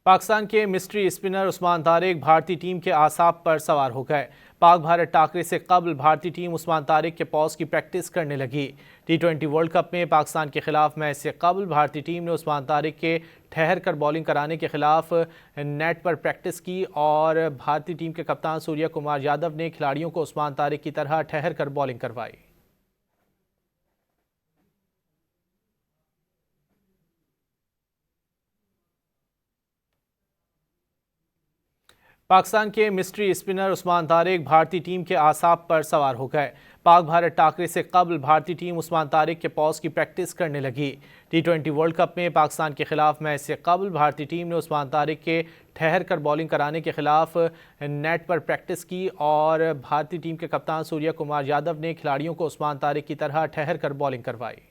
पाकिस्तान के mystery spinner Usman Tariq भारतीय team के आसाब पर सवार हो गए। पाक भारत टाकरे से कबल भारतीय टीम उस्मान तारिक के पॉज की प्रैक्टिस करने लगी। T20 वर्ल्ड कप में पाकिस्तान के खिलाफ मैच से कबल भारतीय टीम ने उस्मान तारिक के ठहर कर बॉलिंग कराने के खिलाफ नेट पर प्रैक्टिस की और भारतीय टीम के कप्तान सूर्य कुमार यादव ने खिलाड़ियों को उस्मान तारिक की तरह ठहर कर बॉलिंग करवाई। पाकिस्तान के मिस्ट्री स्पिनर उस्मान तारिक भारतीय टीम के आसाब पर सवार हो गए। पाक भारत टाकरे से कबल भारतीय टीम उस्मान तारिक के पॉज की प्रैक्टिस करने लगी। T20 वर्ल्ड कप में पाकिस्तान के खिलाफ मैच से कबल भारतीय टीम ने उस्मान तारिक के ठहर कर बॉलिंग कराने के खिलाफ नेट पर प्रैक्टिस की और भारतीय टीम के कप्तान सूर्य कुमार यादव ने खिलाड़ियों को उस्मान तारिक की तरह ठहर कर बॉलिंग करवाई।